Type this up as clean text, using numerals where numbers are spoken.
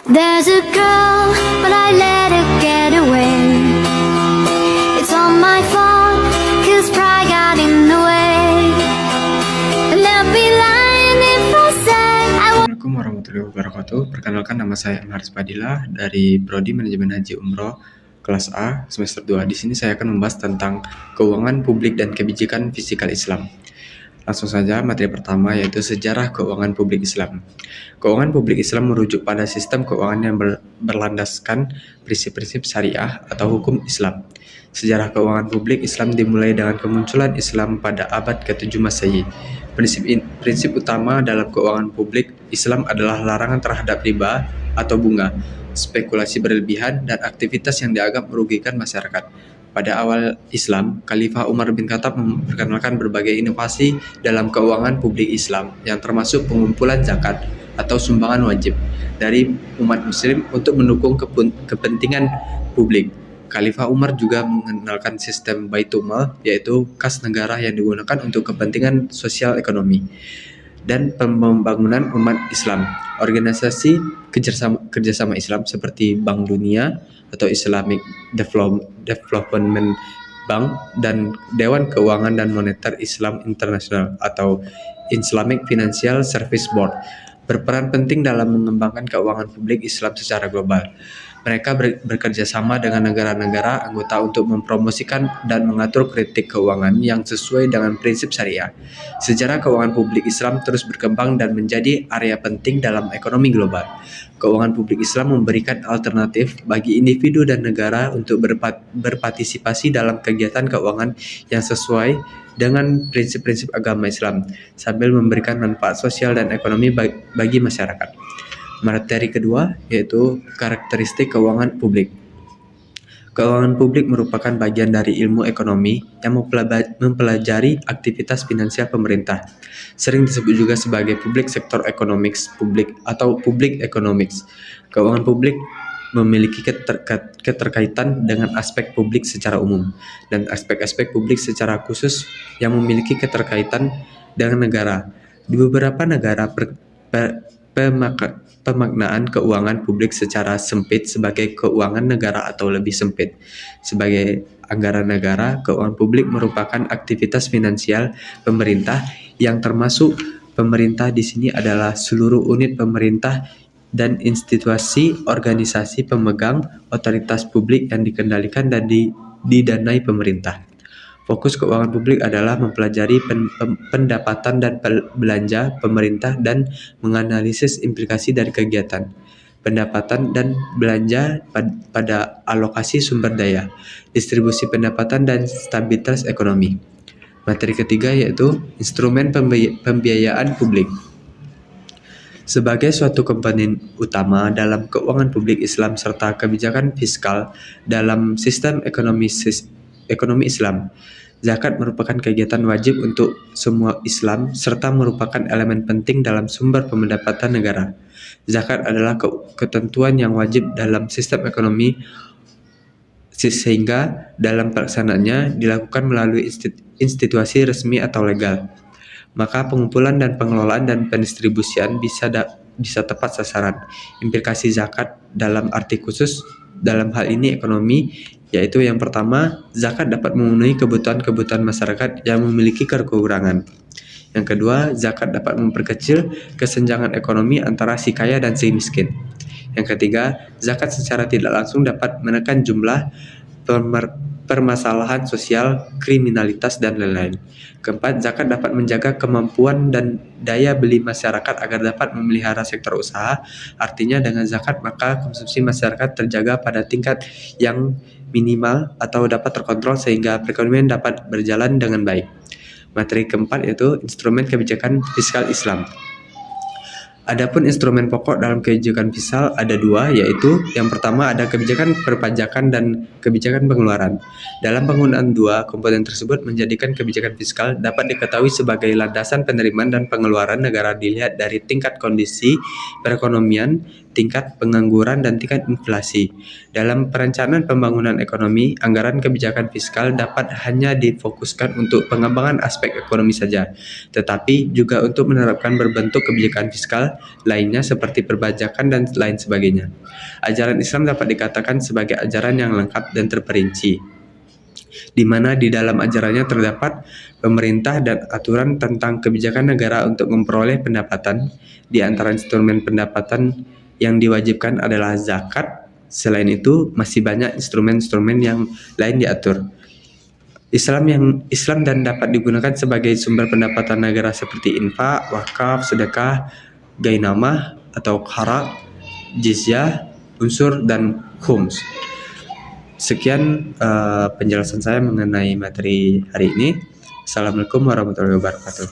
There's a girl, but I let her get away. It's all my fault, 'cause pride got in the way. And I'll be lying if I say I won't. Assalamualaikum warahmatullahi wabarakatuh. Perkenalkan, nama saya Haris Fadilah dari Prodi Manajemen Haji Umroh kelas A semester 2. Di sini saya akan membahas tentang keuangan publik dan kebijakan fiskal Islam. Langsung saja, materi pertama yaitu sejarah keuangan publik Islam. Keuangan publik Islam merujuk pada sistem keuangan yang berlandaskan prinsip-prinsip syariah atau hukum Islam. Sejarah keuangan publik Islam dimulai dengan kemunculan Islam pada abad ke-7 Masehi. Prinsip utama dalam keuangan publik Islam adalah larangan terhadap riba atau bunga, spekulasi berlebihan, dan aktivitas yang dianggap merugikan masyarakat. Pada awal Islam, Khalifah Umar bin Khattab memperkenalkan berbagai inovasi dalam keuangan publik Islam, yang termasuk pengumpulan zakat atau sumbangan wajib dari umat muslim untuk mendukung kepentingan publik. Khalifah Umar juga mengenalkan sistem Baitul Mal, yaitu kas negara yang digunakan untuk kepentingan sosial ekonomi dan pembangunan umat Islam. Organisasi kerjasama Islam seperti Bank Dunia atau Islamic Development Bank dan Dewan Keuangan dan Moneter Islam Internasional atau Islamic Financial Service Board berperan penting dalam mengembangkan keuangan publik Islam secara global. Mereka bekerja sama dengan negara-negara anggota untuk mempromosikan dan mengatur kritik keuangan yang sesuai dengan prinsip syariah. Sejarah keuangan publik Islam terus berkembang dan menjadi area penting dalam ekonomi global. Keuangan publik Islam memberikan alternatif bagi individu dan negara untuk berpartisipasi dalam kegiatan keuangan yang sesuai dengan prinsip-prinsip agama Islam, sambil memberikan manfaat sosial dan ekonomi bagi masyarakat. Materi kedua yaitu karakteristik keuangan publik. Keuangan publik merupakan bagian dari ilmu ekonomi yang mempelajari aktivitas finansial pemerintah. Sering disebut juga sebagai public sector economics publik atau public economics. Keuangan publik memiliki keterkaitan dengan aspek publik secara umum dan aspek-aspek publik secara khusus yang memiliki keterkaitan dengan negara. Di beberapa negara pemaknaan keuangan publik secara sempit sebagai keuangan negara atau lebih sempit sebagai anggaran negara. Keuangan publik merupakan aktivitas finansial pemerintah yang termasuk pemerintah di sini adalah seluruh unit pemerintah dan institusi organisasi pemegang otoritas publik yang dikendalikan dan didanai pemerintah. Fokus keuangan publik adalah mempelajari pendapatan dan belanja pemerintah dan menganalisis implikasi dari kegiatan pendapatan dan belanja pada alokasi sumber daya, distribusi pendapatan, dan stabilitas ekonomi. Materi ketiga yaitu instrumen pembiayaan publik. Sebagai suatu komponen utama dalam keuangan publik Islam serta kebijakan fiskal dalam sistem ekonomi Islam, zakat merupakan kegiatan wajib untuk semua Islam serta merupakan elemen penting dalam sumber pendapatan negara. Zakat adalah ketentuan yang wajib dalam sistem ekonomi sehingga dalam pelaksanaannya dilakukan melalui institusi resmi atau legal. Maka pengumpulan dan pengelolaan dan pendistribusian bisa tepat sasaran. Implikasi zakat dalam arti khusus dalam hal ini ekonomi, yaitu yang pertama, zakat dapat memenuhi kebutuhan masyarakat yang memiliki kekurangan. Yang kedua, zakat dapat memperkecil kesenjangan ekonomi antara si kaya dan si miskin. Yang ketiga, zakat secara tidak langsung dapat menekan jumlah permasalahan sosial, kriminalitas, dan lain-lain. Keempat, zakat dapat menjaga kemampuan dan daya beli masyarakat agar dapat memelihara sektor usaha. Artinya dengan zakat maka konsumsi masyarakat terjaga pada tingkat yang minimal atau dapat terkontrol sehingga perekonomian dapat berjalan dengan baik. Materi keempat yaitu instrumen kebijakan fiskal Islam. Adapun instrumen pokok dalam kebijakan fiskal ada dua, yaitu yang pertama ada kebijakan perpajakan dan kebijakan pengeluaran. Dalam penggunaan dua komponen tersebut menjadikan kebijakan fiskal dapat diketahui sebagai landasan penerimaan dan pengeluaran negara dilihat dari tingkat kondisi perekonomian, tingkat pengangguran dan tingkat inflasi. Dalam perencanaan pembangunan ekonomi, anggaran kebijakan fiskal dapat hanya difokuskan untuk pengembangan aspek ekonomi saja, tetapi juga untuk menerapkan berbentuk kebijakan fiskal lainnya seperti perpajakan dan lain sebagainya. Ajaran Islam dapat dikatakan sebagai ajaran yang lengkap dan terperinci, di mana di dalam ajarannya terdapat pemerintah dan aturan tentang kebijakan negara untuk memperoleh pendapatan. Di antara instrumen pendapatan yang diwajibkan adalah zakat. Selain itu, masih banyak instrumen-instrumen yang lain diatur. Islam dan dapat digunakan sebagai sumber pendapatan negara seperti infak, wakaf, sedekah, gainamah atau qara, jizyah, unsur dan khums. Sekian penjelasan saya mengenai materi hari ini. Assalamualaikum warahmatullahi wabarakatuh.